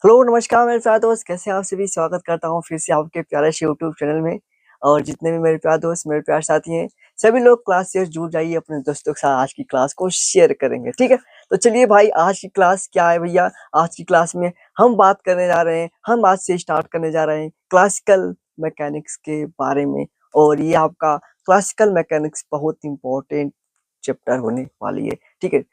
Hello नमस्कार मेरे प्यारे दोस्त, कैसे हैं आप सभी। स्वागत करता हूँ फिर से आपके प्यारे से यूट्यूब चैनल में। और जितने भी मेरे प्यारे दोस्त, मेरे प्यारे साथी हैं, सभी लोग क्लास से जुड़ जाइए, अपने दोस्तों के साथ आज की क्लास को शेयर करेंगे। ठीक है, तो चलिए भाई, आज की क्लास क्या है भैया। आज की क्लास में हम बात करने जा रहे हैं, हम आज से स्टार्ट करने जा रहे हैं क्लासिकल मैकेनिक्स के बारे में। और ये आपका क्लासिकल मैकेनिक्स बहुत इंपॉर्टेंट चैप्टर होने वाली है। ठीक है,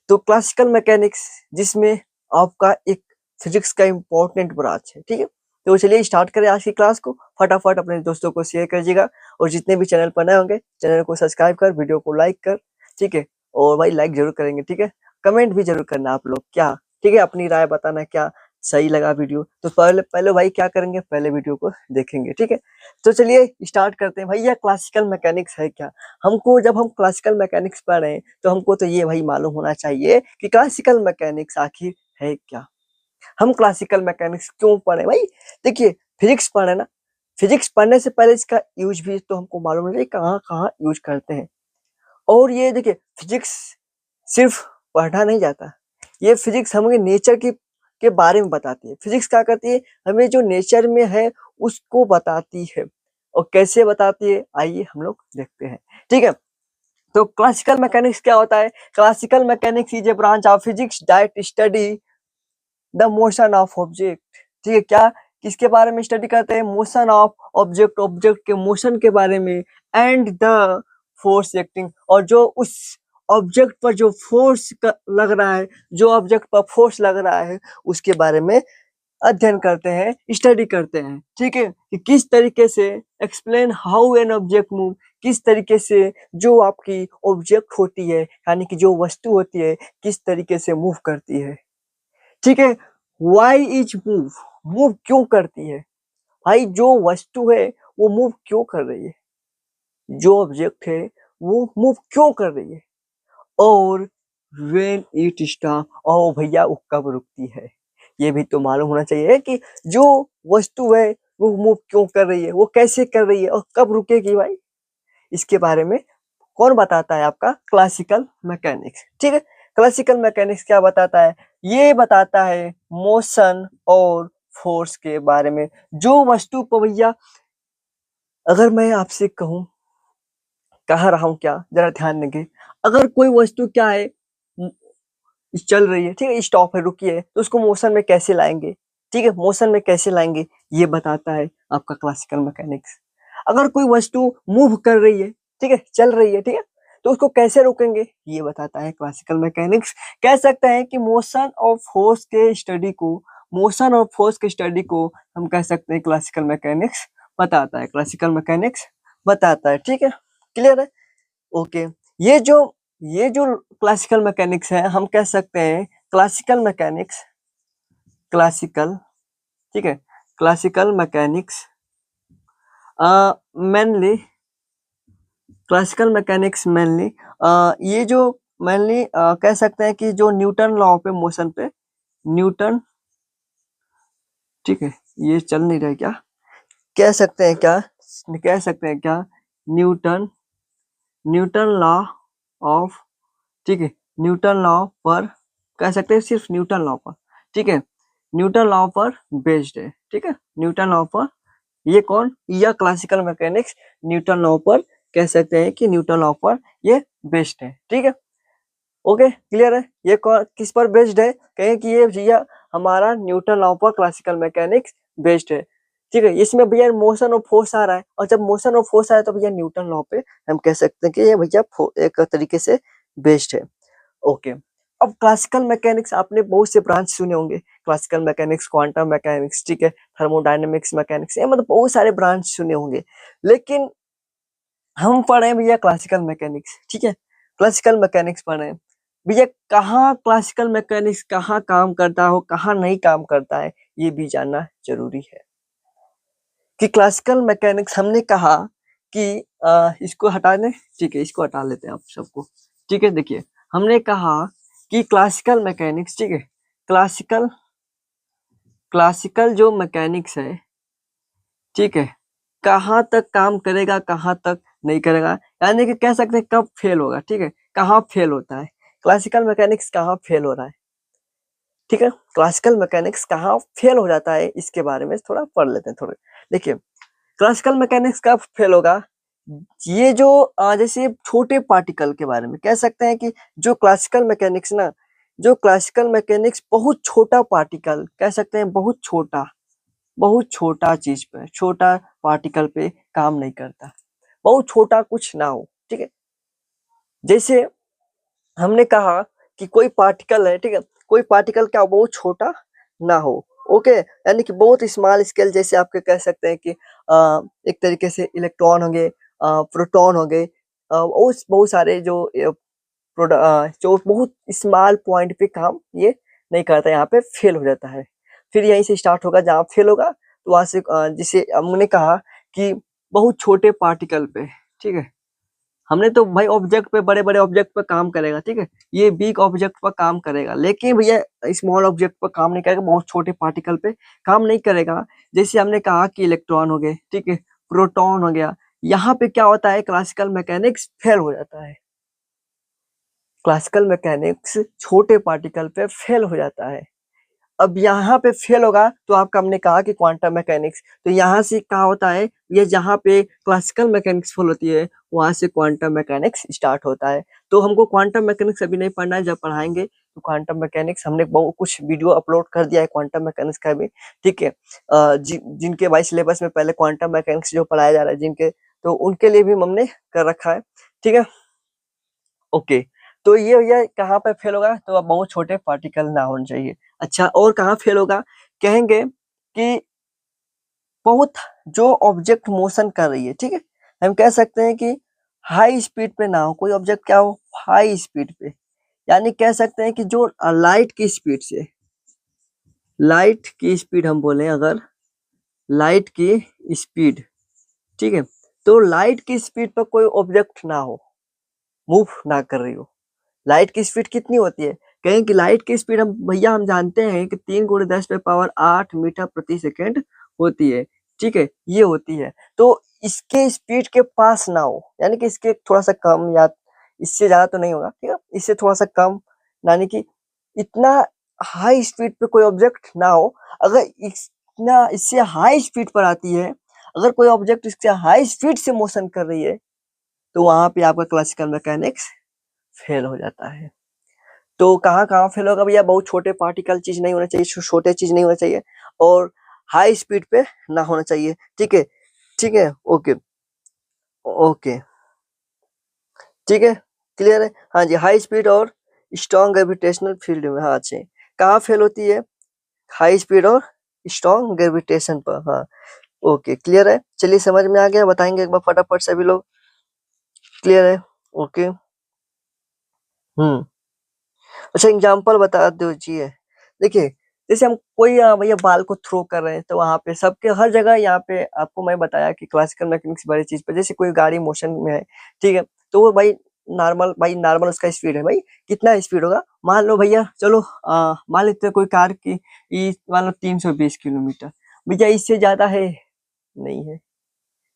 तो क्लासिकल मैकेनिक्स जिसमें आपका एक फिजिक्स का इम्पोर्टेंट ब्रांच है। ठीक है, तो चलिए स्टार्ट करें आज की क्लास को। फटाफट अपने दोस्तों को शेयर करिएगा, और जितने भी चैनल पर नए होंगे चैनल को सब्सक्राइब कर, वीडियो को लाइक कर। ठीक है, और भाई लाइक जरूर करेंगे। ठीक है, कमेंट भी जरूर करना आप लोग क्या। ठीक है, अपनी राय बताना क्या सही लगा वीडियो। तो पहले पहले भाई क्या करेंगे, पहले वीडियो को देखेंगे। ठीक है, तो चलिए स्टार्ट करते हैं। भैया क्लासिकल मैकेनिक्स है क्या। हमको जब हम क्लासिकल मैकेनिक्स पढ़ रहे हैं तो हमको तो ये भाई मालूम होना चाहिए कि क्लासिकल मैकेनिक्स आखिर है क्या। हम क्लासिकल मैकेनिक्स क्यों पढ़े भाई। देखिए, फिजिक्स पढ़े ना, फिजिक्स पढ़ने से पहले इसका यूज भी तो हमको मालूम है कहाँ कहाँ यूज करते हैं। और ये देखिए, फिजिक्स सिर्फ पढ़ा नहीं जाता, ये फिजिक्स हमें नेचर के बारे में बताती है। फिजिक्स क्या करती है, हमें जो नेचर में है उसको बताती है। और कैसे बताती है, आइए हम लोग देखते हैं। ठीक है, तो क्लासिकल मैकेनिक्स क्या होता है। Classical mechanics is a branch of physics that study the motion of object. ठीक है, क्या किसके बारे में स्टडी करते हैं, मोशन ऑफ ऑब्जेक्ट, ऑब्जेक्ट के मोशन के बारे में। एंड द फोर्स एक्टिंग, और जो उस ऑब्जेक्ट पर जो फोर्स लग रहा है, जो ऑब्जेक्ट पर फोर्स लग रहा है उसके बारे में अध्ययन करते हैं, स्टडी करते हैं। ठीक है, कि किस तरीके से explain how an object move, किस तरीके से जो आपकी ऑब्जेक्ट होती है, यानी कि जो वस्तु होती है, किस तरीके से मूव करती है। ठीक है, वाई इज मूव, मूव क्यों करती है। भाई जो वस्तु है वो मूव क्यों कर रही है, जो ऑब्जेक्ट है वो मूव क्यों कर रही है। और व्हेन इट स्टॉप, और भैया वो कब रुकती है, ये भी तो मालूम होना चाहिए कि जो वस्तु है वो मूव क्यों कर रही है, वो कैसे कर रही है, और कब रुकेगी भाई। इसके बारे में कौन बताता है, आपका क्लासिकल मैकेनिक्स। ठीक है, क्लासिकल मैकेनिक्स क्या बताता है, ये बताता है मोशन और फोर्स के बारे में। जो वस्तु को भैया, अगर मैं आपसे कहूं, कह रहा हूं क्या, जरा ध्यान देंगे। अगर कोई वस्तु क्या है, चल रही है, ठीक है, स्टॉप है, रुकी है, तो उसको मोशन में कैसे लाएंगे। ठीक है, मोशन में कैसे लाएंगे ये बताता है आपका क्लासिकल मैकेनिक्स। अगर कोई वस्तु मूव कर रही है, ठीक है, चल रही है, ठीक है, तो उसको कैसे रोकेंगे ये बताता है क्लासिकल मैकेनिक्स। कह सकते हैं कि मोशन और फोर्स के स्टडी को, मोशन और फोर्स के स्टडी को हम कह सकते हैं क्लासिकल मैकेनिक्स बताता है, क्लासिकल मैकेनिक्स बताता है। ठीक है, क्लियर है। ओके, ये जो ये जो क्लासिकल मैकेनिक्स है, हम कह सकते हैं क्लासिकल मैकेनिक्स, क्लासिकल, ठीक है, classical mechanics mainly, classical mechanics mainly ये जो मेनली कह सकते हैं कि जो न्यूटन लॉ पे, मोशन पे, न्यूटन, ठीक है, ये चल नहीं रहा क्या, कह सकते हैं क्या, कह सकते हैं क्या, न्यूटन, न्यूटन लॉ ऑफ, ठीक है, न्यूटन लॉ पर कह सकते हैं, सिर्फ न्यूटन लॉ पर। ठीक है, न्यूटन लॉ पर बेस्ड है। ठीक है, न्यूटन लॉ पर, ये कौन, यह क्लासिकल मैकेनिक्स न्यूटन लॉ पर, कह सकते हैं कि न्यूटन लॉ पर ये बेस्ड है। ठीक है, ओके, क्लियर है। ये कौन किस पर बेस्ड है, कहें कि ये भैया हमारा न्यूटन लॉ पर क्लासिकल मैकेनिक्स बेस्ड है। ठीक है, इसमें भैया मोशन और फोर्स आ रहा है, और जब मोशन और फोर्स आया तो भैया न्यूटन लॉ पे हम कह सकते हैं कि ये भैया एक तरीके से बेस्ड है। ओके, अब क्लासिकल मैकेनिक्स आपने बहुत से ब्रांच सुने होंगे, क्लासिकल मैकेनिक्स, क्वांटम मैकेनिक्स, ठीक है, थर्मोडायनेमिक्स मैकेनिक्स, ये मतलब बहुत सारे ब्रांच सुने होंगे। लेकिन हम पढ़े हैं भैया क्लासिकल मैकेनिक्स। ठीक है, क्लासिकल मैकेनिक्स पढ़े हैं भैया। कहाँ क्लासिकल मैकेनिक्स कहाँ काम करता हो, कहाँ नहीं काम करता है, ये भी जानना जरूरी है। कि क्लासिकल मैकेनिक्स हमने कहा कि इसको हटा दें, ठीक है, इसको हटा लेते हैं आप सबको। ठीक है, देखिए, हमने कहा कि क्लासिकल मैकेनिक्स, ठीक है, क्लासिकल, क्लासिकल जो मैकेनिक्स है, ठीक है, कहाँ तक काम करेगा, कहाँ तक नहीं करेगा, यानी कि कह सकते हैं कब फेल होगा। ठीक है, कहाँ फेल होता है, क्लासिकल मैकेनिक्स कहाँ फेल हो रहा है। ठीक है, क्लासिकल मैकेनिक्स कहाँ फेल हो जाता है इसके बारे में थोड़ा पढ़ लेते हैं थोड़े। देखिए, क्लासिकल मैकेनिक्स कब फेल होगा, ये जो जैसे छोटे पार्टिकल के बारे में कह सकते हैं कि जो क्लासिकल मैकेनिक्स ना, जो क्लासिकल मैकेनिक्स बहुत छोटा पार्टिकल कह सकते हैं, बहुत छोटा चीज पे, छोटा पार्टिकल पे काम नहीं करता, बहुत छोटा कुछ ना हो, ठीक है। जैसे हमने कहा कि कोई पार्टिकल है, ठीक है, कोई पार्टिकल क्या बहुत छोटा ना हो, ओके, यानी कि बहुत स्मॉल स्केल, जैसे आपके कह सकते हैं कि एक तरीके से इलेक्ट्रॉन हो गए, प्रोटॉन हो गए, उस बहुत सारे जो जो बहुत स्मॉल पॉइंट पे काम ये नहीं करता, यहाँ पे फेल हो जाता है। फिर यहीं से स्टार्ट होगा, जहाँ फेल होगा तो वहां से जिसे हमने कहा कि बहुत छोटे पार्टिकल पे, ठीक है, हमने तो भाई ऑब्जेक्ट पे, बड़े बड़े ऑब्जेक्ट पे काम करेगा, ठीक है, ये बिग ऑब्जेक्ट पर काम करेगा, लेकिन भैया स्मॉल ऑब्जेक्ट पर काम नहीं करेगा, बहुत छोटे पार्टिकल पे काम नहीं करेगा। जैसे हमने कहा कि इलेक्ट्रॉन हो गए, ठीक है, प्रोटॉन हो गया, यहाँ पे क्या होता है, क्लासिकल मैकेनिक्स फेल हो जाता है, क्लासिकल मैकेनिक्स छोटे पार्टिकल पे फेल हो जाता है। अब यहाँ पे फेल होगा तो आपका, हमने कहा कि क्वांटम मैकेनिक्स, तो यहाँ से क्या होता है, ये जहाँ पे क्लासिकल मैकेनिक्स फेल होती है वहां से क्वांटम मैकेनिक्स स्टार्ट होता है। तो हमको क्वांटम मैकेनिक्स अभी नहीं पढ़ना है, जब पढ़ाएंगे तो क्वांटम मैकेनिक्स, हमने बहुत कुछ वीडियो अपलोड कर दिया है क्वांटम मैकेनिक्स का भी, ठीक है। जिनके भाई सिलेबस में पहले क्वांटम मैकेनिक्स जो पढ़ाया जा रहा है जिनके, तो उनके लिए भी हमने कर रखा है, ठीक है, ओके। तो ये कहाँ पे फेल होगा, तो अब बहुत छोटे पार्टिकल ना होने चाहिए। अच्छा, और कहाँ फेल होगा, कहेंगे कि बहुत जो ऑब्जेक्ट मोशन कर रही है, ठीक है, हम कह सकते हैं कि हाई स्पीड पे ना हो, कोई ऑब्जेक्ट क्या हो, हाई स्पीड पे, यानी कह सकते हैं कि जो लाइट की स्पीड से, लाइट की स्पीड हम बोले अगर, लाइट की स्पीड, ठीक है, तो लाइट की स्पीड पर कोई ऑब्जेक्ट ना हो, मूव ना कर रही हो। लाइट की स्पीड कितनी होती है, कहें कि लाइट की स्पीड हम भैया हम जानते हैं कि 3 × 10⁸ होती है, ठीक है, ये होती है। तो इसके स्पीड के पास ना हो, यानी कि इसके थोड़ा सा कम, या इससे ज्यादा तो नहीं होगा, ठीक है, इससे थोड़ा सा कम, यानी कि इतना हाई स्पीड पे कोई ऑब्जेक्ट ना हो। अगर इतना इससे हाई स्पीड पर आती है, अगर कोई ऑब्जेक्ट इससे हाई स्पीड से मोशन कर रही है, तो वहां पे आपका क्लासिकल मैकेनिक्स फेल हो जाता है। तो कहाँ कहाँ फेल होगा भैया, बहुत छोटे पार्टिकल चीज नहीं होना चाहिए, छोटे चीज नहीं होना चाहिए, और हाई स्पीड पे ना होना चाहिए, ठीक है, ठीक है, ओके, ओके, ठीक है, क्लियर है, हाँ जी, हाई स्पीड और स्ट्रॉन्ग ग्रेविटेशनल फील्ड में, हाँ अच्छे, कहाँ फेल होती है, हाई स्पीड और स्ट्रॉन्ग ग्रेविटेशन पर, हाँ, ओके, क्लियर है, चलिए समझ में आ गया, बताएंगे एक बार फटाफट सभी लोग, क्लियर है, ओके, हम्म। अच्छा, एग्जाम्पल बता दीजिए। देखिए, जैसे हम कोई भैया बाल को थ्रो कर रहे हैं, तो वहां पे सबके हर जगह, यहाँ पे आपको मैं बताया कि क्लासिकल मैकेनिक्स बड़ी चीज पे, जैसे कोई गाड़ी मोशन में है, ठीक है, तो वो भाई नॉर्मल उसका स्पीड है, भाई कितना स्पीड होगा, मान लो भैया, चलो मान लेते हैं कोई कार की, मान लो 320 किलोमीटर, भैया इससे ज्यादा है, नहीं है,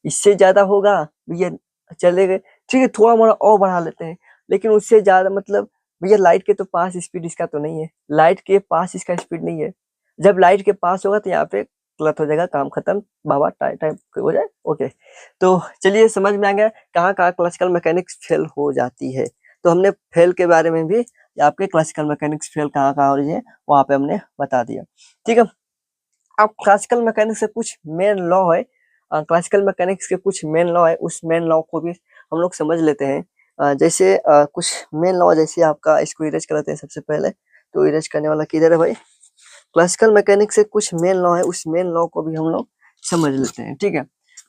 इससे ज्यादा होगा भैया, चले गए, ठीक है, थोड़ा मोड़ा और बढ़ा लेते हैं, लेकिन उससे ज्यादा मतलब, भैया लाइट के तो पास स्पीड इसका तो नहीं है, लाइट के पास इसका स्पीड नहीं है, जब लाइट के पास होगा तो यहाँ पे गलत हो जाएगा, काम खत्म, बाबा टाइम टाइम हो जाए, ओके। तो चलिए समझ में आ गया कहाँ कहाँ क्लासिकल मैकेनिक्स फेल हो जाती है। तो हमने फेल के बारे में भी, आपके क्लासिकल मैकेनिक्स फेल कहाँ कहाँ हो रही है वहां पे हमने बता दिया, ठीक है। अब क्लासिकल मैकेनिक्स से कुछ मेन लॉ है, क्लासिकल मैकेनिक्स के कुछ मेन लॉ है, उस मेन लॉ को भी हम लोग समझ लेते हैं। जैसे कुछ मेन लॉ, जैसे आपका इसको इरेज करते हैं सबसे पहले, तो इरेज करने वाला किधर है भाई, क्लासिकल मैकेनिक्स से कुछ मेन लॉ है, उस मेन लॉ को भी हम लोग समझ लेते हैं, ठीक है।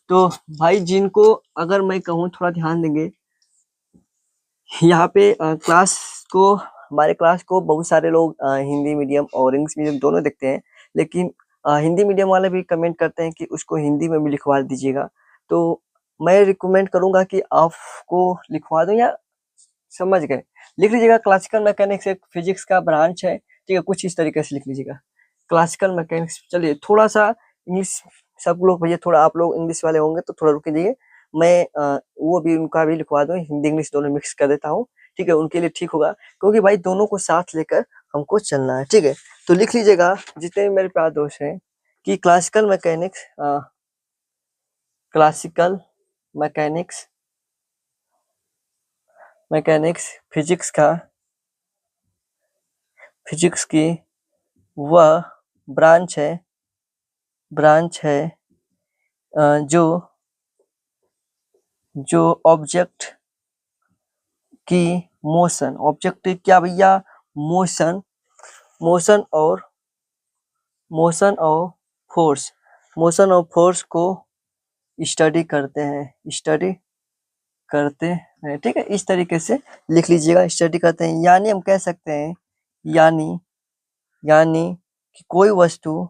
तो भाई जिनको अगर मैं कहूँ थोड़ा ध्यान देंगे, यहाँ पे हमारे क्लास को बहुत सारे लोग हिंदी मीडियम और इंग्लिश मीडियम दोनों देखते हैं, लेकिन हिंदी मीडियम वाले भी कमेंट करते हैं कि उसको हिंदी में भी लिखवा दीजिएगा, तो मैं रिकमेंड करूंगा कि आपको लिखवा दूं, या समझ गए, लिख लीजिएगा, क्लासिकल मैकेनिक्स एक फिजिक्स का ब्रांच है, ठीक है, कुछ इस तरीके से लिख लीजिएगा, क्लासिकल मैकेनिक्स। चलिए थोड़ा सा इंग्लिश, सब लोग भैया थोड़ा आप लोग इंग्लिश वाले होंगे तो थोड़ा रुक जाइए, मैं वो भी उनका भी लिखवा दूं, हिंदी इंग्लिश दोनों मिक्स कर देता हूँ, ठीक है, उनके लिए ठीक होगा, क्योंकि भाई दोनों को साथ लेकर हमको चलना है, ठीक है। तो लिख लीजिएगा जितने भी मेरे प्यारे दोस्त हैं कि क्लासिकल मैकेनिक्स फिजिक्स की वह ब्रांच है जो ऑब्जेक्ट की ऑब्जेक्ट क्या भैया, मोशन और फोर्स को स्टडी करते हैं, ठीक है। इस तरीके से लिख लीजिएगा, स्टडी करते हैं। यानी हम कह सकते हैं यानी कि कोई वस्तु,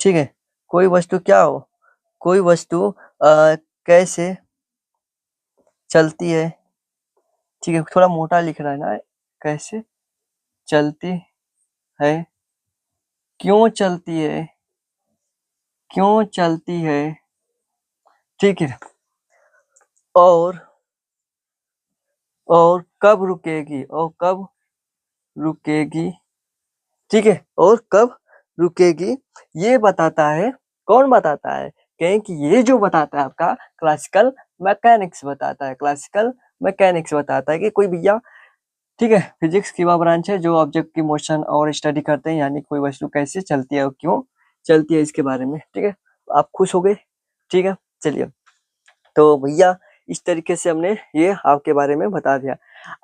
ठीक है, कोई वस्तु क्या हो, कोई वस्तु कैसे चलती है, ठीक है, थोड़ा मोटा लिख रहा है ना, कैसे चलती है, क्यों चलती है, ठीक है, और कब रुकेगी, ठीक है, और कब रुकेगी, ये बताता है। कौन बताता है? कहें कि ये जो बताता है आपका क्लासिकल मैकेनिक्स बताता है कि कोई भैया, ठीक है, फिजिक्स की वह ब्रांच है जो ऑब्जेक्ट की मोशन और स्टडी करते हैं, यानी कोई वस्तु कैसे चलती है और क्यों चलती है, इसके बारे में, ठीक है। आप खुश हो गए, ठीक है। चलिए, तो भैया इस तरीके से हमने ये आपके बारे में बता दिया।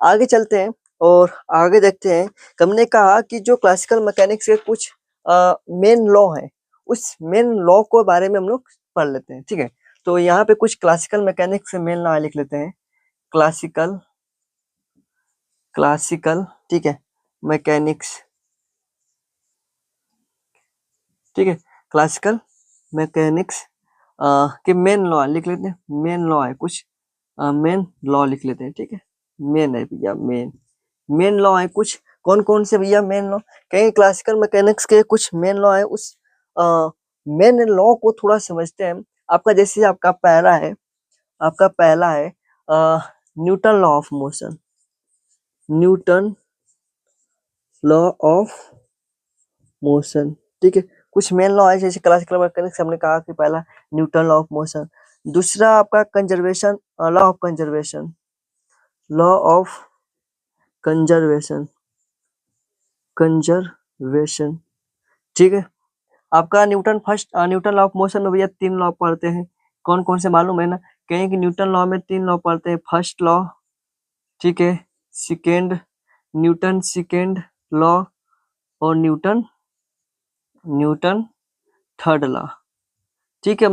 आगे चलते हैं और आगे देखते हैं। हमने कहा कि जो क्लासिकल मैकेनिक्स के कुछ मेन लॉ हैं, उस मेन लॉ को बारे में हम लोग पढ़ लेते हैं, ठीक है। तो यहाँ पे कुछ क्लासिकल मैकेनिक्स से मेन लॉ लिख लेते हैं। क्लासिकल, ठीक है, मैकेनिक्स, ठीक है, क्लासिकल मैकेनिक्स के मेन लॉ लिख लेते हैं। मेन लॉ है कुछ, मेन लॉ लिख लेते हैं, ठीक है। मेन है भैया, मेन लॉ है कुछ। कौन कौन से भैया मेन लॉ? कहीं क्लासिकल मैकेनिक्स के कुछ मेन लॉ है, उस मेन लॉ को थोड़ा समझते हैं। आपका जैसे आपका पहला है Newton law of motion, Newton law of motion, ठीक है। कुछ मेन लॉ है जैसे क्लासिकल मैकेनिक्स हमने कहा कि पहला न्यूटन लॉ ऑफ मोशन, दूसरा आपका कंजर्वेशन, लॉ ऑफ कंजर्वेशन, ठीक है। आपका न्यूटन लॉ ऑफ मोशन में भैया 3 लॉ पढ़ते हैं। कौन कौन से मालूम है ना? कहें कि न्यूटन लॉ में 3 लॉ पढ़ते हैं। फर्स्ट लॉ, ठीक है, न्यूटन सेकेंड लॉ और न्यूटन थर्ड लॉ, ठीक है।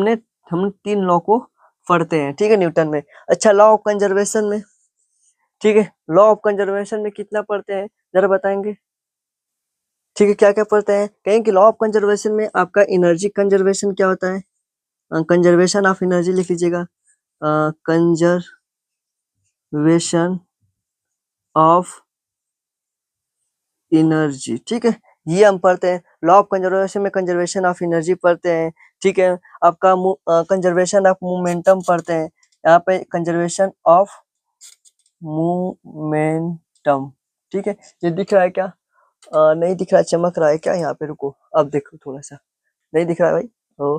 हम 3 लॉ को पढ़ते हैं, ठीक है, न्यूटन में। अच्छा, लॉ ऑफ कंजर्वेशन में, ठीक है, लॉ ऑफ कंजर्वेशन में कितना पढ़ते हैं जरा बताएंगे? ठीक है, क्या क्या पढ़ते हैं? कहें कि लॉ ऑफ कंजर्वेशन में आपका एनर्जी कंजर्वेशन क्या होता है, कंजर्वेशन ऑफ एनर्जी लिख लीजिएगा, कंजर्वेशन ऑफ एनर्जी, ठीक है, ये हम पढ़ते हैं। लॉ ऑफ कंजर्वेशन में कंजर्वेशन ऑफ एनर्जी पढ़ते हैं, ठीक है। आपका कंजर्वेशन ऑफ मोमेंटम पढ़ते हैं, यहाँ पे कंजर्वेशन ऑफ मोमेंटम, ठीक है। ये दिख रहा है क्या? नहीं दिख रहा, चमक रहा है क्या यहाँ पे? रुको, अब देखो थोड़ा सा, नहीं दिख रहा है भाई। ओ,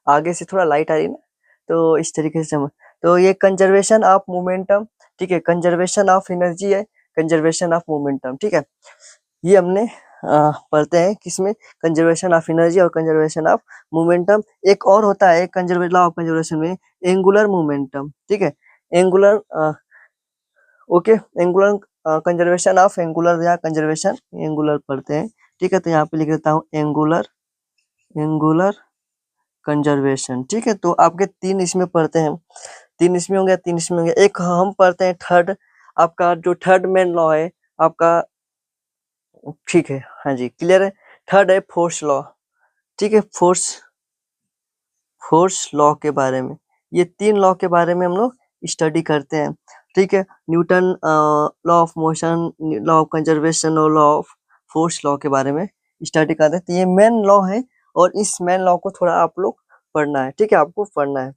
आगे से थोड़ा लाइट आ रही है ना, तो इस तरीके से चमक। तो ये कंजर्वेशन ऑफ मोमेंटम, ठीक है, कंजर्वेशन ऑफ एनर्जी है, कंजर्वेशन ऑफ मोमेंटम, ठीक है। ये हमने पढ़ते हैं किसमें? कंजर्वेशन ऑफ एनर्जी और कंजर्वेशन ऑफ मोमेंटम। एक और होता है कंजर्वेशन, लॉ ऑफ कंजर्वेशन में एंगुलर मोमेंटम, ठीक है, angular, okay, angular conservation of angular या कंजर्वेशन एंगुलर पढ़ते हैं, ठीक है। तो यहाँ पे लिख देता हूँ एंगुलर कंजर्वेशन, ठीक है। तो आपके 3 इसमें पढ़ते हैं, 3 इसमें होंगे, 3 इसमें होंगे। एक हम पढ़ते हैं थर्ड, आपका जो थर्ड मेन लॉ है आपका, ठीक है, हाँ जी, क्लियर है। थर्ड है फोर्स लॉ, ठीक है, फोर्स लॉ के बारे में, ये 3 लॉ के बारे में हम लोग स्टडी करते हैं, ठीक है। Newton law of motion, law of conservation और लॉ ऑफ फोर्स लॉ के बारे में स्टडी करते हैं। तो ये मेन लॉ है और इस मेन लॉ को थोड़ा आप लोग पढ़ना है, ठीक है, आपको पढ़ना है,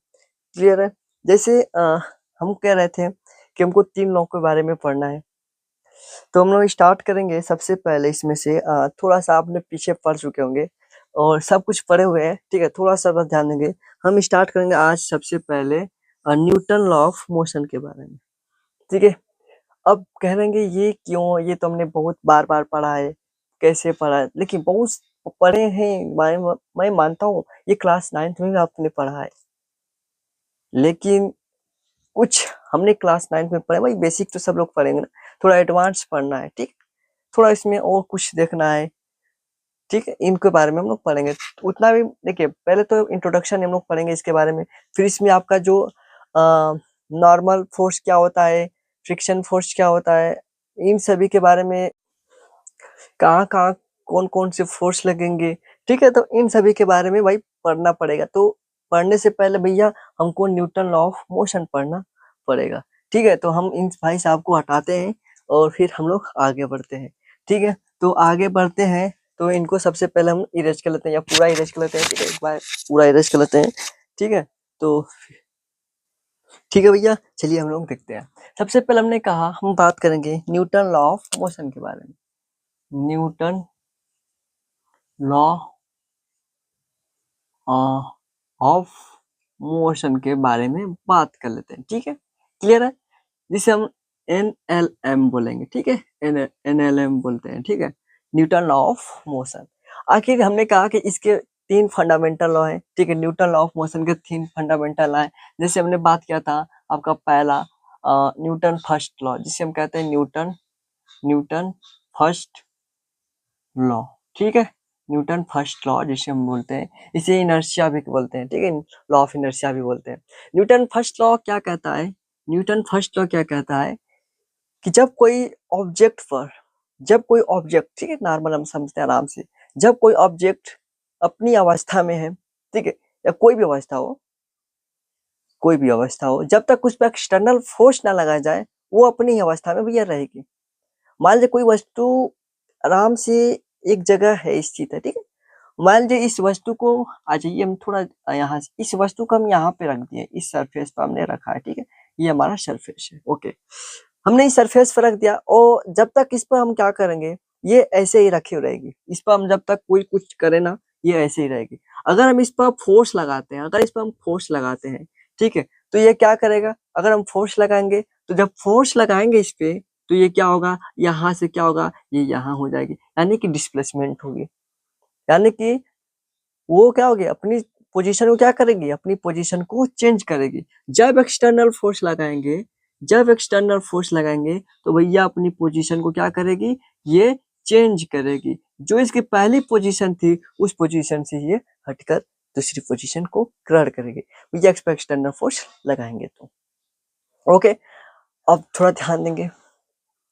क्लियर है। जैसे हम कह रहे थे कि हमको 3 लॉ के बारे में पढ़ना है। तो हम लोग स्टार्ट करेंगे सबसे पहले इसमें से थोड़ा सा आपने पीछे पढ़ चुके होंगे और सब कुछ पढ़े हुए हैं, ठीक है, थोड़ा सा बस ध्यान देंगे। हम स्टार्ट करेंगे आज सबसे पहले न्यूटन लॉ ऑफ मोशन के बारे में, ठीक है। अब कह रहेंगे ये क्यों, ये तो हमने बहुत बार बार पढ़ा है, कैसे पढ़ा है, लेकिन बहुत पढ़े हैं। मैं मानता हूँ ये क्लास 9th में भी आपने पढ़ा है, लेकिन कुछ हमने क्लास 9th में पढ़ा, भाई बेसिक तो सब लोग पढ़ेंगे ना, थोड़ा एडवांस पढ़ना है, ठीक, थोड़ा इसमें और कुछ देखना है, ठीक है। इनके बारे में हम लोग पढ़ेंगे, उतना भी देखिए, पहले तो इंट्रोडक्शन हम लोग पढ़ेंगे इसके बारे में, फिर इसमें आपका जो नॉर्मल फोर्स क्या होता है, फ्रिक्शन फोर्स क्या होता है, इन सभी के बारे में, कहाँ कहाँ कौन कौन से फोर्स लगेंगे, ठीक है। तो इन सभी के बारे में भाई पढ़ना पड़ेगा। तो पढ़ने से पहले भैया हमको न्यूटन लॉ ऑफ मोशन पढ़ना पड़ेगा, ठीक है। तो हम इन भाई साहब को हटाते हैं और फिर हम लोग आगे बढ़ते हैं, ठीक है। तो आगे बढ़ते हैं, तो इनको सबसे पहले हम इरेज कर लेते हैं, या पूरा इरेज कर लेते हैं, ठीक है, एक बार पूरा इरेज कर लेते हैं, ठीक है। तो ठीक है भैया, चलिए हम लोग देखते हैं। सबसे पहले हमने कहा हम बात करेंगे न्यूटन लॉ ऑफ मोशन के बारे में। न्यूटन लॉ ऑफ मोशन के बारे में बात कर लेते हैं, ठीक है, क्लियर है। जिसे हम NLM बोलेंगे, ठीक है, NLM बोलते हैं, ठीक है, न्यूटन लॉ ऑफ मोशन। आखिर हमने कहा कि इसके 3 फंडामेंटल लॉ हैं, ठीक है, न्यूटन लॉ ऑफ मोशन के 3 फंडामेंटल लॉ हैं। जैसे हमने बात किया था आपका पहला न्यूटन फर्स्ट लॉ, जिसे हम कहते हैं न्यूटन फर्स्ट लॉ, ठीक है, न्यूटन फर्स्ट लॉ जिसे हम बोलते हैं, इसे इनर्शिया भी बोलते हैं, ठीक है, लॉ ऑफ इनर्शिया भी बोलते हैं। न्यूटन फर्स्ट लॉ क्या कहता है, न्यूटन फर्स्ट लॉ क्या कहता है कि जब कोई ऑब्जेक्ट पर, जब कोई ऑब्जेक्ट, ठीक है, नॉर्मल हम समझते हैं आराम से, जब कोई ऑब्जेक्ट अपनी अवस्था में है, ठीक है, या कोई भी अवस्था हो, कोई भी अवस्था हो, जब तक उस पर एक्सटर्नल फोर्स ना लगाया जाए, वो अपनी ही अवस्था में भैया रहेगी। मान लीजिए कोई वस्तु आराम से एक जगह है स्थित है, ठीक है, मान लीजिए इस वस्तु को, आ जाइए हम थोड़ा यहाँ से, इस वस्तु को हम यहाँ पे रख दिए, इस सरफेस पर हमने रखा है, ठीक है, ये हमारा सरफेस है, ओके, हमने इस सरफेस पर रख दिया, और जब तक इस पर हम क्या करेंगे, ये ऐसे ही रखी रहेगी, इस पर हम जब तक कोई कुछ करे ना, ये ऐसे ही रहेगी। अगर हम इस पर फोर्स लगाते हैं, अगर इस पर हम फोर्स लगाते हैं, ठीक है, तो ये क्या करेगा, अगर हम फोर्स लगाएंगे, तो जब फोर्स लगाएंगे इस पे, तो ये क्या होगा, यहाँ से क्या होगा, ये यहाँ हो जाएगी, यानी कि डिस्प्लेसमेंट होगी, यानी कि वो क्या होगी, अपनी पोजीशन को क्या करेगी, अपनी पोजीशन को चेंज करेगी। जब एक्सटर्नल फोर्स लगाएंगे, जब एक्सटर्नल फोर्स लगाएंगे, तो भैया अपनी पोजीशन को क्या करेगी, ये चेंज करेगी। जो इसकी पहली पोजीशन थी, उस पोजीशन से ये हटकर दूसरी पोजीशन को ग्रहण करेगी, भैया एक्सटर्नल फोर्स लगाएंगे तो, ओके। अब थोड़ा ध्यान देंगे,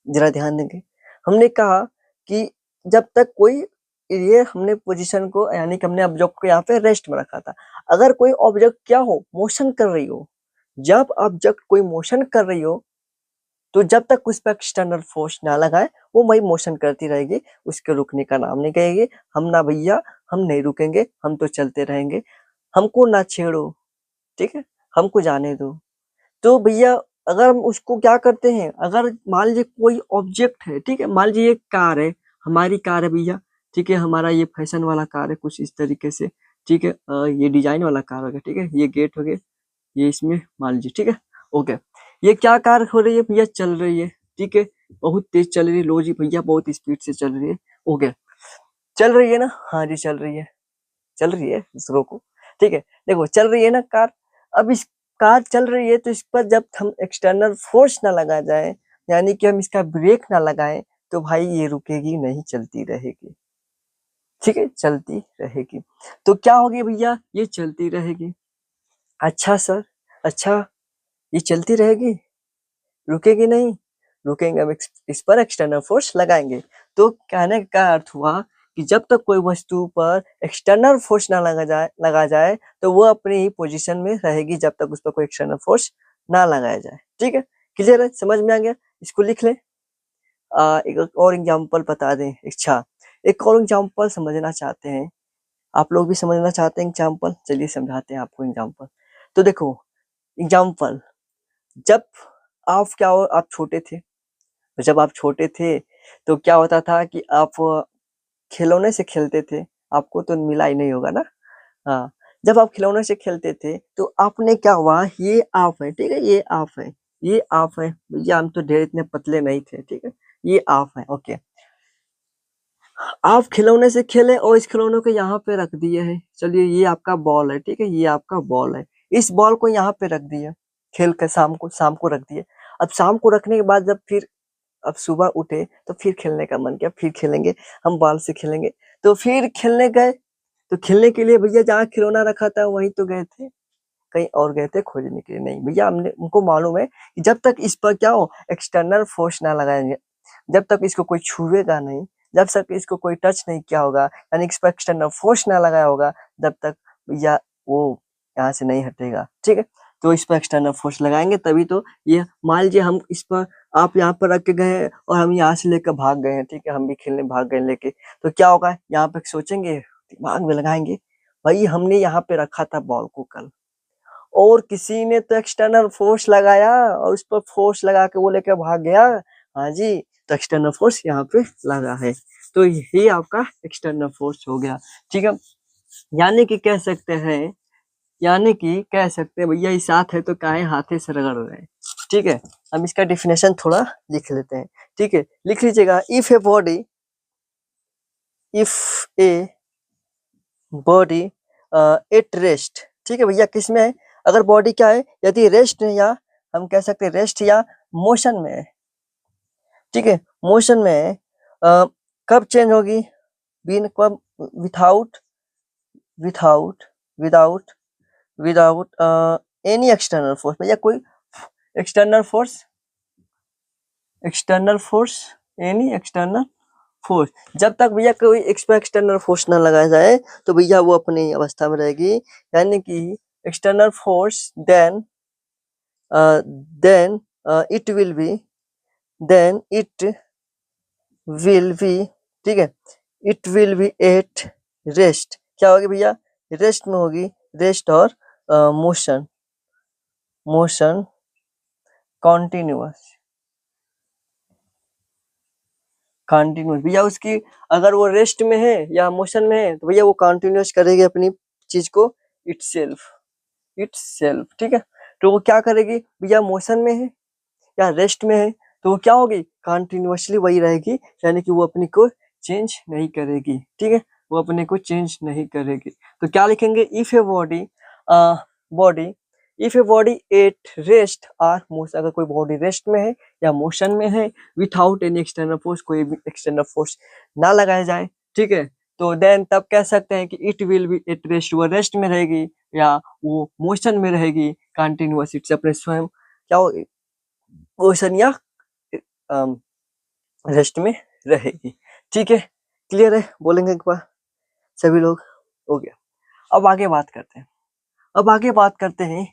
जरा ध्यान देंगे। हमने कहा कि जब तक कोई, ये हमने पोजीशन को, यानी कि हमने ऑब्जेक्ट को यहाँ पे रेस्ट में रखा था। अगर कोई ऑब्जेक्ट क्या हो, मोशन कर रही हो, जब ऑब्जेक्ट कोई मोशन कर रही हो, तो जब तक उस पर एक्सटर्नल फोर्स ना लगाए, वो वही मोशन करती रहेगी, उसके रुकने का नाम नहीं कहेगी। हम ना भैया, हम नहीं रुकेंगे, हम तो चलते रहेंगे, हमको ना छेड़ो, ठीक है, हमको जाने दो। तो भैया अगर हम उसको क्या करते हैं, अगर मान लीजिए कोई ऑब्जेक्ट है, ठीक है, मान लीजिए एक कार है, हमारी कार है भैया, ठीक है, हमारा ये फैशन वाला कार है कुछ इस तरीके से, ठीक है, ये डिजाइन वाला कार हो गया, ठीक है, ये गेट हो गया, ये इसमें मान लीजिए, ठीक है, ओके। ये क्या कार हो रही है भैया, चल रही है, ठीक है, बहुत तेज चल रही है, लो जी भैया बहुत स्पीड से चल रही है, ओके, चल रही है ना, हाँ जी चल रही है, चल रही है, रोको, ठीक है, देखो चल रही है ना कार। अब इस कार चल रही है, तो इस पर जब हम एक्सटर्नल फोर्स ना लगा जाए, यानी कि हम इसका ब्रेक ना लगाएं, तो भाई ये रुकेगी नहीं, चलती रहेगी, ठीक है, चलती रहेगी। तो क्या होगी भैया, ये चलती रहेगी। अच्छा सर, अच्छा, ये चलती रहेगी, रुकेगी नहीं, रुकेंगे, हम इस पर एक्सटर्नल फोर्स लगाएंगे। तो कहने का अर्थ हुआ कि जब तक कोई वस्तु पर एक्सटर्नल फोर्स ना लगा जाए, तो वो अपनी ही पोजीशन में रहेगी, जब तक उस पर कोई एक्सटर्नल फोर्स ना लगाया जाए, ठीक है, क्लियर है, समझ में आ गया। इसको लिख ले। एक और एग्जांपल बता दें, अच्छा, एक और एग्जांपल समझना चाहते हैं, आप लोग भी समझना चाहते हैं एग्जांपल, चलिए समझाते हैं आपको एग्जांपल। तो देखो एग्जांपल, जब आप क्या हो, आप छोटे थे, जब आप छोटे थे तो क्या होता था कि आप खिलौने से खेलते थे, आपको तो मिला ही नहीं होगा ना? हाँ, जब आप खिलौने से खेलते थे तो आपने क्या हुआ, ये आप है, ठीक है? ये आप है, ये आप है, भैया हम तो ढेर इतने पतले नहीं थे, ठीक है? ये आप है, ओके। आप खिलौने से खेले और इस खिलौने को यहाँ पे रख दिए है। चलिए ये आपका बॉल है, ठीक है? ये आपका बॉल है। इस बॉल को यहाँ पे रख दिए, खेल कर शाम को रख दिए। अब शाम को रखने के बाद जब फिर अब सुबह उठे तो फिर खेलने का मन किया, फिर खेलेंगे, हम बॉल से खेलेंगे। तो फिर खेलने गए, तो खेलने के लिए भैया जहाँ खिलौना रखा था वहीं तो गए थे, कहीं और गए थे खोजने के लिए नहीं। भैया हमने उनको मालूम है कि जब तक इस पर क्या हो, एक्सटर्नल फोर्स ना लगाएंगे, जब तक इसको कोई छुएगा नहीं, जब तक इसको कोई टच नहीं किया होगा, यानी इस पर एक्सटर्नल फोर्स ना लगाया होगा, जब तक भैया वो यहाँ से नहीं हटेगा, ठीक है? तो इस पर एक्सटर्नल फोर्स लगाएंगे तभी तो ये, मान लीजिए हम इस पर, आप यहाँ पर रख के गए हैं और हम यहाँ से लेकर भाग गए हैं, ठीक है? हम भी खेलने भाग गए लेके, तो क्या होगा, यहाँ पे सोचेंगे, दिमाग में लगाएंगे, भाई हमने यहाँ पे रखा था बॉल को कल, और किसी ने तो एक्सटर्नल फोर्स लगाया और उस पर फोर्स लगा के वो लेकर भाग गया। हाँ जी, तो एक्सटर्नल फोर्स यहाँ पे लगा है, तो ये आपका एक्सटर्नल फोर्स हो गया, ठीक है? यानी कि कह सकते हैं, यानी कि कह सकते हैं भैया इस हाथ है तो काहे हाथे से रगड़ रहे हैं, ठीक है? हम इसका डेफिनेशन थोड़ा लिख लेते हैं, ठीक है? लिख लीजिएगा, if a body, if a body at rest, ठीक है भैया? किस में है? अगर बॉडी क्या है, यदि रेस्ट में, या हम कह सकते हैं रेस्ट या मोशन में है, ठीक है? मोशन में है, कब चेंज होगी, बीन कब, without, without, without, without any external force. भैया कोई external force, external force, any external force, जब तक भैया कोई एक्सटर्नल फोर्स ना लगाया जाए तो भैया वो अपनी अवस्था में रहेगी, यानी कि external force then it will be, then it will be, ठीक है? It will be at rest, क्या होगी भैया, रेस्ट में होगी, रेस्ट और मोशन, मोशन कॉन्टिन्यूअस, कंटिन्यूअस भैया उसकी, अगर वो रेस्ट में है या मोशन में है तो भैया वो कंटिन्यूअस करेगी अपनी चीज को, इटसेल्फ, इटसेल्फ, ठीक है? तो वो क्या करेगी भैया, मोशन में है या रेस्ट में है तो वो क्या होगी, कंटिन्यूअसली वही रहेगी, यानी कि वो अपनी को चेंज नहीं करेगी, ठीक है? वो अपने को चेंज नहीं करेगी। तो क्या लिखेंगे, if a body, body, if a body at rest R motion, अगर कोई बॉडी रेस्ट में है या मोशन में है, विथाउट एनी एक्सटर्नल फोर्स, कोई भी एक्सटर्नल फोर्स ना लगाया जाए, ठीक है? तो देन तब कह सकते हैं कि it will be at rest, वो रेस्ट में रहेगी या वो मोशन में रहेगी, कंटिन्यूअस, इट्स अपने स्वयं क्या होगी, मोशन या रेस्ट में रहेगी, ठीक है? क्लियर है? बोलेंगे एक बार सभी लोग, हो गया। अब आगे बात करते हैं, अब आगे बात करते हैं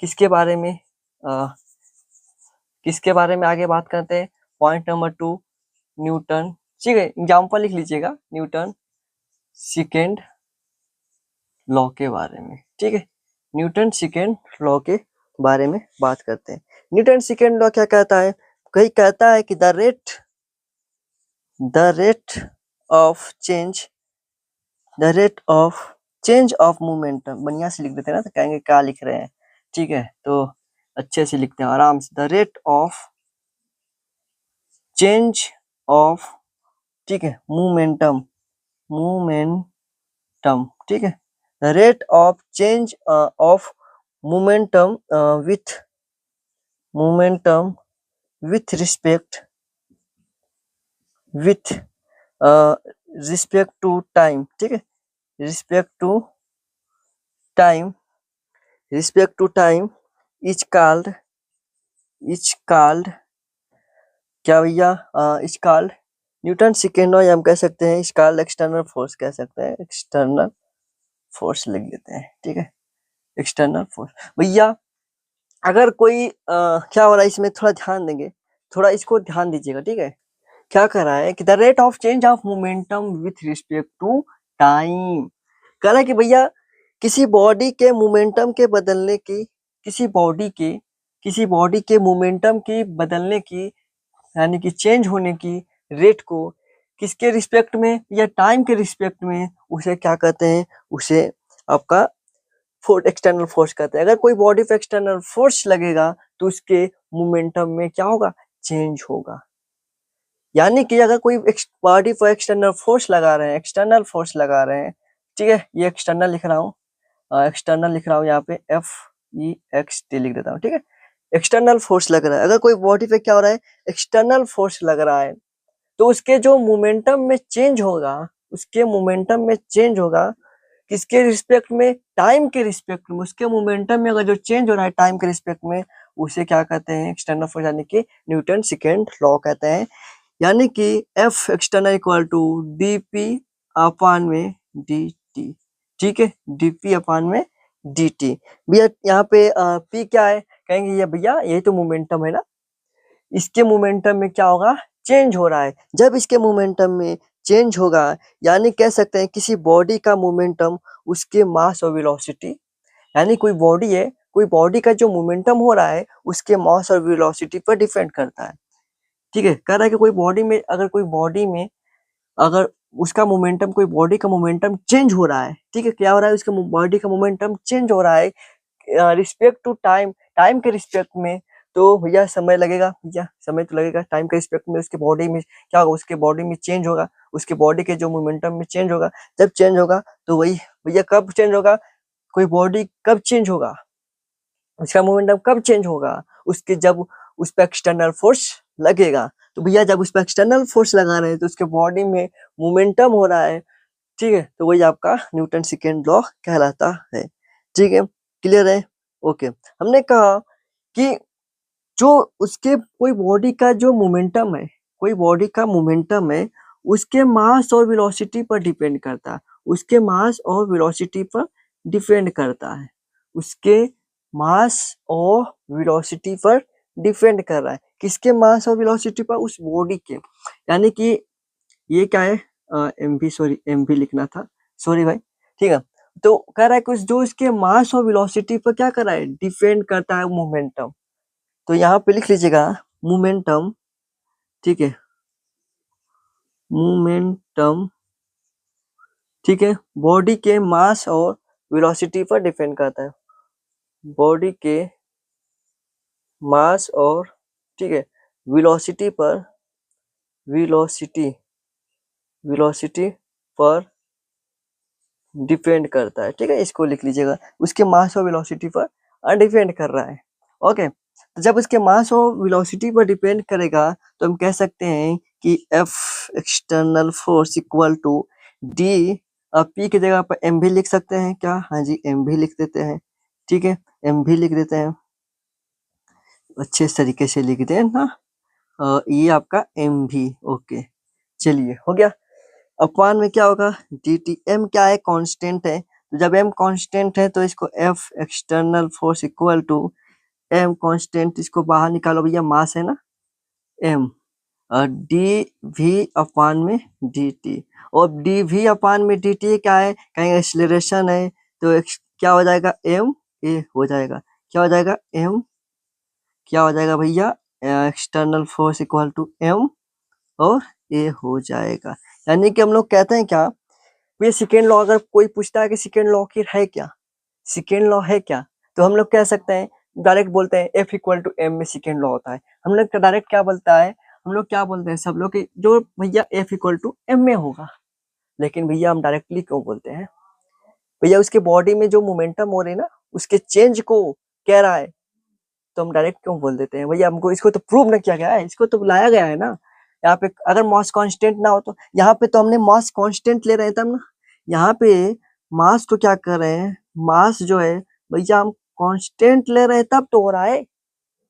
किसके बारे में, किसके बारे में आगे बात करते हैं, पॉइंट नंबर 2, न्यूटन, ठीक है? एग्जाम्पल लिख लीजिएगा, न्यूटन सेकेंड लॉ के बारे में, ठीक है? न्यूटन सेकेंड लॉ के बारे में बात करते हैं। न्यूटन सेकेंड लॉ क्या कहता है, कहीं कहता है कि the rate of change, the rate of change of momentum, बढ़िया से लिख देते हैं ना, तो कहेंगे क्या लिख रहे हैं, ठीक है? तो अच्छे से लिखते हैं आराम से, the rate of change of, ठीक है, मोमेंटम, मोमेंटम, ठीक है? The rate of change of momentum with momentum with respect, with respect to time, ठीक है? Respect to time, respect to time is called, is called क्या भैया, is called Newton second law, या हम कह सकते हैं इज कॉल्ड एक्सटर्नल फोर्स, कह सकते हैं एक्सटर्नल फोर्स लिख देते हैं, ठीक है? एक्सटर्नल फोर्स भैया, अगर कोई क्या हो रहा है इसमें, थोड़ा ध्यान देंगे, थोड़ा इसको ध्यान दीजिएगा, ठीक है? क्या कर रहा है कि the rate of change of momentum with respect to time, कह रहा है कि भैया किसी बॉडी के मोमेंटम के बदलने की, किसी बॉडी के किसी बॉडी के मोमेंटम की बदलने की यानी कि चेंज होने की रेट को किसके रिस्पेक्ट में या टाइम के रिस्पेक्ट में, उसे क्या कहते हैं, उसे आपका फोर्स, एक्सटर्नल फोर्स कहते हैं। अगर कोई बॉडी पे एक्सटर्नल फोर्स लगेगा तो उसके मोमेंटम में क्या होगा, चेंज होगा। यानी कि अगर कोई बॉडी पर एक्सटर्नल फोर्स लगा रहे हैं, एक्सटर्नल फोर्स लगा रहे हैं, ठीक है, ये एक्सटर्नल लिख रहा हूँ, एक्सटर्नल लिख रहा हूँ यहाँ पे FEXT लिख देता हूँ, ठीक है। एक्सटर्नल फोर्स लग रहा है, अगर कोई बॉडी पे क्या हो रहा है, एक्सटर्नल फोर्स लग रहा है, तो उसके जो मोमेंटम में चेंज होगा, उसके मोमेंटम में चेंज होगा किसके रिस्पेक्ट में, टाइम के रिस्पेक्ट में। उसके मोमेंटम में अगर जो चेंज हो रहा है टाइम के रिस्पेक्ट में, उसे क्या कहते हैं, एक्सटर्नल फोर्स, यानी कि न्यूटन सेकेंड लॉ कहते हैं। यानी कि F external equal to dP upon में dt, ठीक है, dP अपान में dt। भैया यहाँ पे P क्या है, कहेंगे ये भैया ये तो मोमेंटम है ना, इसके मोमेंटम में क्या होगा, चेंज हो रहा है। जब इसके मोमेंटम में चेंज होगा, यानी कह सकते हैं किसी बॉडी का मोमेंटम उसके मास और वेलोसिटी, यानी कोई बॉडी है, कोई बॉडी का जो मोमेंटम हो रहा है उसके मास और वेलोसिटी पर डिपेंड करता है, ठीक है। कह रहा है कि कोई बॉडी में, अगर कोई बॉडी में अगर उसका मोमेंटम, कोई बॉडी का मोमेंटम चेंज हो रहा है, ठीक है, क्या हो रहा है, उसके बॉडी का मोमेंटम चेंज हो रहा है रिस्पेक्ट टू टाइम, टाइम के रिस्पेक्ट में, तो भैया समय लगेगा, भैया समय तो लगेगा। टाइम के रिस्पेक्ट में उसके बॉडी में क्या होगा, उसके बॉडी में चेंज होगा, उसके बॉडी के जो मोमेंटम में चेंज होगा। जब चेंज होगा तो वही भैया कब चेंज होगा, कोई बॉडी कब चेंज होगा, उसका मोमेंटम कब चेंज होगा, उसके जब उस पर एक्सटर्नल फोर्स लगेगा। तो भैया जब उस पर एक्सटर्नल फोर्स लगा रहे हैं तो उसके बॉडी में मोमेंटम हो रहा है, ठीक है, तो वही आपका न्यूटन सेकेंड लॉ कहलाता है, ठीक है, क्लियर है, ओके। हमने कहा कि जो उसके कोई बॉडी का जो मोमेंटम है, कोई बॉडी का मोमेंटम है, उसके मास और वेलोसिटी पर डिपेंड करता है, उसके मास और वेलोसिटी पर डिपेंड करता है, उसके मास और वेलोसिटी पर डिपेंड कर रहा है। किसके मास और वेलोसिटी पर, उस बॉडी के, यानी कि ये क्या है, MV, सॉरी MV लिखना था, सॉरी भाई, ठीक है। तो कह रहा है कुछ जो इसके मास और वेलोसिटी पर क्या कर रहा है, डिपेंड करता है मोमेंटम। तो यहाँ पे लिख लीजिएगा मोमेंटम, ठीक है, मोमेंटम, ठीक है, बॉडी के मास और वेलोसिटी पर डिपेंड करता है, बॉडी के मास और, ठीक है, वेलोसिटी पर, वेलोसिटी, वेलोसिटी पर डिपेंड करता है, ठीक है, इसको लिख लीजिएगा, उसके मास और वेलोसिटी पर डिपेंड कर रहा है, ओके। तो जब उसके मास और वेलोसिटी पर डिपेंड करेगा तो हम कह सकते हैं कि F external force equal to d, अब P की जगह पर M भी लिख सकते हैं क्या, हाँ जी M भी लिख देते हैं, ठीक है, M भी लिख देते हैं, अच्छे तरीके से लिख दें ना, ये आपका M भी, ओके, चलिए हो गया। अपान में क्या होगा, dt, m क्या है, कांस्टेंट है, तो जब m कांस्टेंट है तो इसको F external force equal to m constant, इसको बाहर निकालो भैया, मास है ना m, dv अपान में dt, और dv अपान में dt क्या है, कहीं एक्सीलरेशन है, तो क्या हो जाएगा, m a हो जाएगा, क्या हो जाएगा, m क्या हो जाएगा भैया, external force equal to m और a हो जाएगा। यानी कि हम लोग कहते हैं क्या, ये सेकेंड लॉ, अगर कोई पूछता है कि सेकेंड लॉ की है क्या, सेकेंड लॉ है क्या, तो हम लोग कह सकते हैं, डायरेक्ट बोलते हैं F इक्वल टू M में सेकेंड लॉ होता है। हम लोग डायरेक्ट क्या बोलता है, हम लोग क्या बोलते हैं सब लोग कि जो भैया F इक्वल टू M में होगा, लेकिन भैया हम डायरेक्टली क्यों बोलते हैं, भैया उसके बॉडी में जो मोमेंटम हो रही है ना, उसके चेंज को कह रहा है, तो हम डायरेक्ट क्यों बोल देते हैं भैया, हमको इसको तो प्रूव ना किया गया है, इसको तो लाया गया है ना। यहाँ पे अगर मास कांस्टेंट ना हो तो, यहाँ पे तो हमने मास कांस्टेंट ले रहे हैं तब ना, यहाँ पे मास को क्या कर रहे हैं, मास जो है भैया हम कांस्टेंट ले रहे हैं तब तो हो रहा है।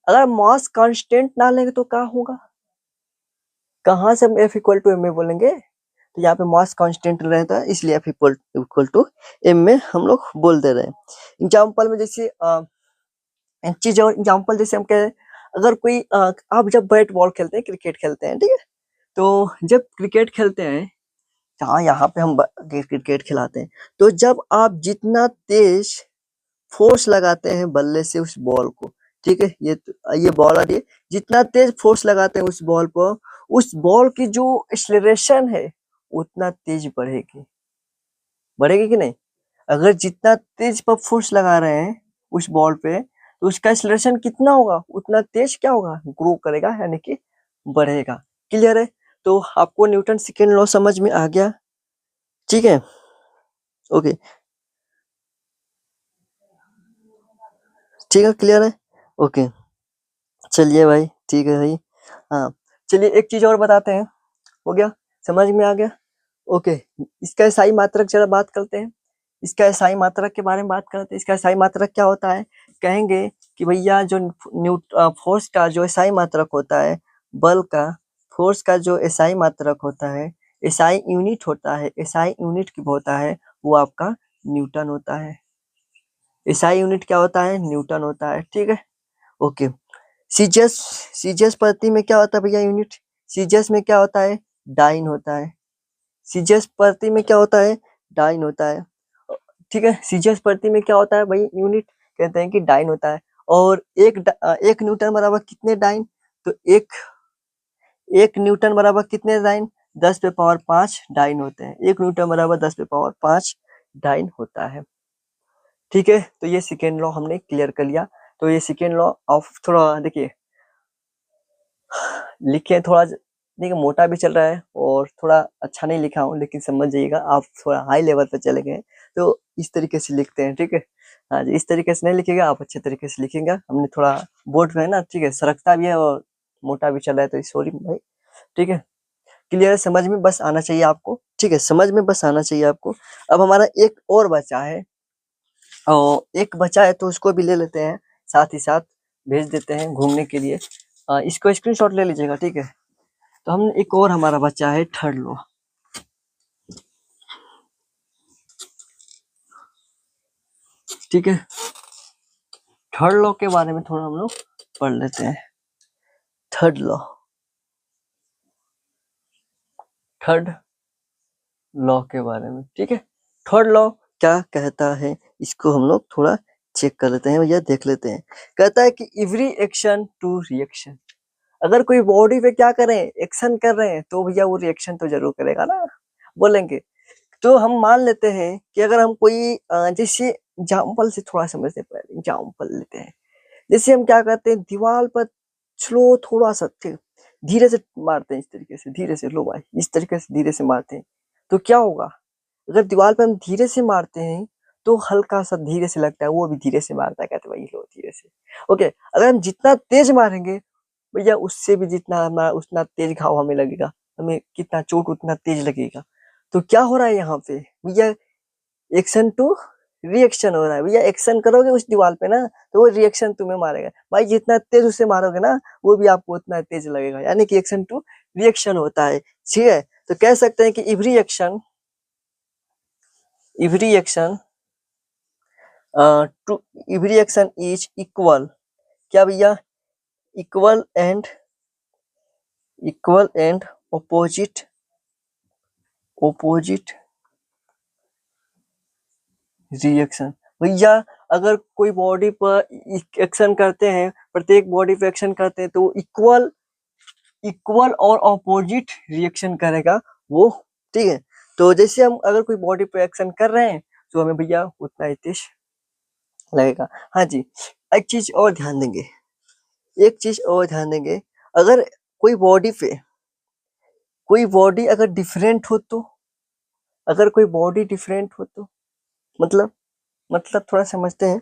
अगर मास कांस्टेंट ना लेंगे तो क्या होगा, कहाँ से हम F इक्वल टू M में बोलेंगे, तो यहाँ पे मास कांस्टेंट रहता है, इसलिए F इक्वल टू M में हम लोग बोल दे रहे हैं। एग्जाम्पल में जैसे चीज और एग्जाम्पल जैसे हम कह, अगर कोई आप जब बैट बॉल खेलते हैं, क्रिकेट खेलते हैं, ठीक है, तो जब क्रिकेट खेलते हैं, हाँ यहाँ पे हम क्रिकेट खिलाते हैं, तो जब आप जितना तेज फोर्स लगाते हैं बल्ले से उस बॉल को, ठीक है। ये बॉल आ रही है, जितना तेज फोर्स लगाते हैं उस बॉल पर, उस बॉल की जो एक्सेलरेशन है उतना तेज बढ़ेगी। बढ़ेगी कि नहीं? अगर जितना तेज पर फोर्स लगा रहे हैं उस बॉल पे, तो उसका एक्सेलरेशन कितना होगा, उतना तेज क्या होगा, ग्रो करेगा, यानी कि बढ़ेगा। क्लियर है? तो आपको न्यूटन सेकेंड लॉ समझ में आ गया? ठीक है, ओके, ठीक है, क्लियर है, ओके। चलिए भाई, ठीक है भाई। हाँ, चलिए एक चीज और बताते हैं। हो गया? समझ में आ गया? ओके। इसका एसआई मात्रक जरा बात करते हैं। इसका एसआई मात्रक के बारे में बात करते हैं। इसका एसआई मात्रक क्या होता है? कहेंगे कि भैया जो फोर्स का जो एसआई मात्रक होता है, बल का, फोर्स का जो एसआई मात्रक होता है, एसआई यूनिट होता है, एसआई यूनिट की होता है, वो आपका न्यूटन होता है। एसआई यूनिट क्या होता है? न्यूटन होता है। ठीक है, ओके। सीजीएस, सीजीएस पद्धति में क्या होता है भैया यूनिट? सीजीएस में क्या होता है? डाइन होता है। सीजीएस पद्धति में क्या होता है? डाइन होता है। ठीक है, सीजीएस पद्धति में क्या होता है भाई यूनिट? कहते हैं कि डाइन होता है। और एक न्यूटन बराबर कितने डाइन? तो एक एक न्यूटन बराबर कितने डाइन? 10 पे पावर 5 डाइन होते हैं। एक न्यूटन बराबर 10 पे पावर 5 डाइन होता है। ठीक है, तो ये सेकेंड लॉ हमने क्लियर कर लिया। तो ये सेकेंड लॉ ऑफ, थोड़ा देखिए लिखे थोड़ा, देखिए मोटा भी चल रहा है और थोड़ा अच्छा नहीं लिखा हूँ, लेकिन समझ जाइएगा, आप थोड़ा हाई लेवल पे चले गए तो इस तरीके से लिखते हैं। ठीक है, हाँ जी, इस तरीके से नहीं लिखिएगा, आप अच्छे तरीके से लिखेंगे। हमने थोड़ा बोर्ड पे है ना, ठीक है, सरकता भी है और मोटा भी चल रहा है, तो सॉरी भाई। ठीक है, क्लियर है? समझ में बस आना चाहिए आपको। ठीक है, समझ में बस आना चाहिए आपको। अब हमारा एक और बचा है, और एक बचा है तो उसको भी ले लेते हैं, साथ ही साथ भेज देते हैं घूमने के लिए। इसको स्क्रीनशॉट ले लीजिएगा। ठीक है, तो हम एक और हमारा बच्चा है थर्ड लॉ। ठीक है, थर्ड लॉ के बारे में थोड़ा हम लोग पढ़ लेते हैं। थर्ड लॉ, थर्ड लॉ के बारे में। ठीक है, थर्ड लॉ क्या कहता है, इसको हम लोग थोड़ा चेक कर लेते हैं या देख लेते हैं। कहता है कि एवरी एक्शन टू रिएक्शन। अगर कोई बॉडी पे क्या करें, एक्शन कर रहे हैं, तो भैया वो रिएक्शन तो जरूर करेगा ना, बोलेंगे। तो हम मान लेते हैं कि अगर हम कोई जैसे एग्जाम्पल से थोड़ा समझते हैं, पहले एग्जाम्पल लेते हैं। जैसे हम क्या करते हैं, दीवार पर स्लो थोड़ा सा, ठीक, धीरे से मारते हैं, इस तरीके से धीरे से, लो भाई, इस तरीके से धीरे से मारते हैं, तो क्या होगा? अगर दीवार पे हम धीरे से मारते हैं तो हल्का सा धीरे से लगता है, वो भी धीरे से मारता है, कहते हैं भाई लो धीरे से। ओके, अगर हम जितना तेज मारेंगे भैया, उससे भी जितना हमारा उतना तेज घाव हमें लगेगा, हमें कितना चोट उतना तेज लगेगा। तो क्या हो रहा है यहाँ पे भैया? एक्शन टू रिएक्शन हो रहा है भैया। एक्शन करोगे उस दीवार पे ना, तो वो रिएक्शन तुम्हें मारेगा भाई। जितना तेज उससे मारोगे ना, वो भी आपको उतना तेज लगेगा, यानी कि एक्शन टू रिएक्शन होता है। ठीक है, तो कह सकते हैं कि every action, every action to, every action is equal, क्या भैया? Equal and, equal and opposite, opposite reaction. भैया अगर कोई बॉडी पर एक्शन करते हैं, प्रत्येक बॉडी पे एक्शन करते हैं, तो इक्वल, इक्वल और ऑपोजिट रिएक्शन करेगा वो। ठीक है, तो जैसे हम अगर कोई बॉडी पे एक्शन कर रहे हैं, तो हमें भैया उतना ही तेज लगेगा। हाँ जी, एक चीज और ध्यान देंगे, एक चीज और ध्यान देंगे, अगर कोई बॉडी पे, कोई बॉडी अगर डिफरेंट हो तो, अगर कोई बॉडी डिफरेंट हो तो मतलब, थोड़ा समझते हैं।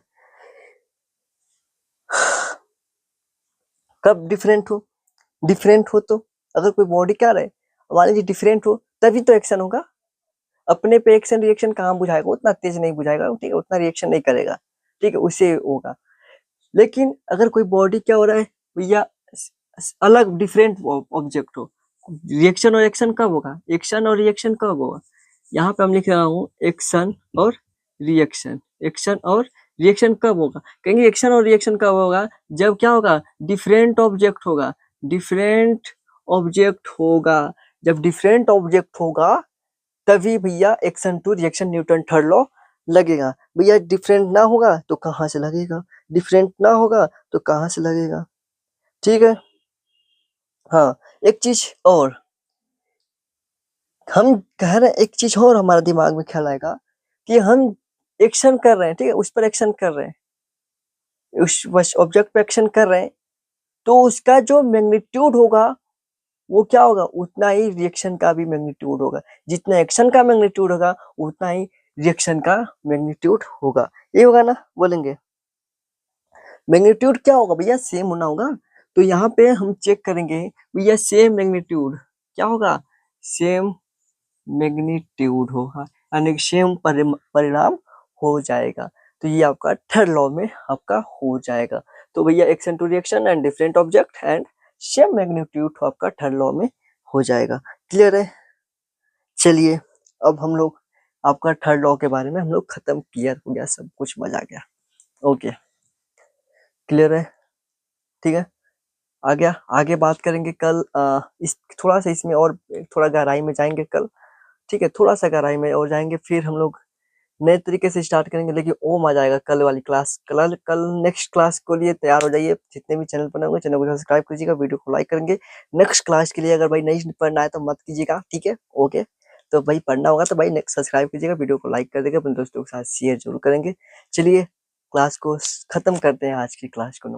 कब डिफरेंट हो? डिफरेंट हो तो, अगर कोई बॉडी क्या रहे, मान लीजिए डिफरेंट हो, तभी तो एक्शन होगा। अपने पे एक्शन रिएक्शन कहाँ बुझाएगा, उतना तेज नहीं बुझाएगा, ठीक है, उतना रिएक्शन नहीं करेगा। ठीक है, उससे होगा। लेकिन अगर कोई बॉडी क्या हो रहा है भैया, अलग डिफरेंट ऑब्जेक्ट हो, रिएक्शन और एक्शन कब होगा? एक्शन और रिएक्शन कब होगा? यहाँ पे हम लिख रहा हूँ एक्शन और रिएक्शन। एक्शन और रिएक्शन कब होगा? कहेंगे एक्शन और रिएक्शन कब होगा? जब क्या होगा? डिफरेंट ऑब्जेक्ट होगा, डिफरेंट ऑब्जेक्ट होगा। जब डिफरेंट ऑब्जेक्ट होगा तभी भैया action to reaction Newton third law लगेगा। भैया डिफरेंट ना होगा तो कहाँ से लगेगा? डिफरेंट ना होगा तो कहाँ से लगेगा। ठीक है। हाँ, एक चीज और हम कह रहे हैं, एक चीज और हमारे दिमाग में ख्याल आएगा कि हम एक्शन कर रहे हैं, ठीक है, उस पर एक्शन कर रहे हैं, उस बस ऑब्जेक्ट पे एक्शन कर रहे हैं, तो उसका जो मैग्नीट्यूड होगा वो क्या होगा, उतना ही रिएक्शन का भी मैग्नीट्यूड होगा। जितना एक्शन का मैग्नीट्यूड होगा उतना ही रिएक्शन का मैग्नीट्यूड होगा। ये होगा ना, बोलेंगे। मैग्नीट्यूड क्या होगा भैया, सेम होना होगा। तो यहाँ पे हम चेक करेंगे भैया, सेम मैग्नीट्यूड क्या होगा, सेम मैग्नीट्यूड होगा, यानी सेम परिणाम हो जाएगा। तो ये आपका थर्ड लॉ में आपका हो जाएगा। तो भैया action to reaction and different object and same magnitude आपका थर्ड लॉ में हो जाएगा। क्लियर है। चलिए, अब हम लोग आपका थर्ड लॉ के बारे में हम लोग खत्म, क्लियर हो गया, सब कुछ मजा आ गया। ओके, क्लियर है। ठीक है, आ गया। आगे बात करेंगे कल, इस थोड़ा सा इसमें और थोड़ा गहराई में जाएंगे कल। ठीक है, थोड़ा सा गहराई में और जाएंगे, फिर हम लोग नए तरीके से स्टार्ट करेंगे। लेकिन ओ मजा आएगा कल वाली क्लास। कल नेक्स्ट क्लास के लिए तैयार हो जाइए। जितने भी चैनल बने होंगे चैनल को सब्सक्राइब कीजिएगा, वीडियो को लाइक करेंगे। नेक्स्ट क्लास के लिए अगर भाई नहीं पढ़ना है तो मत कीजिएगा, ठीक है। ओके, तो भाई पढ़ना होगा तो भाई नेक्स्ट सब्सक्राइब कीजिएगा, वीडियो को लाइक कर देगा, अपने दोस्तों के साथ शेयर जरूर करेंगे। चलिए, क्लास को खत्म करते हैं, आज की क्लास को।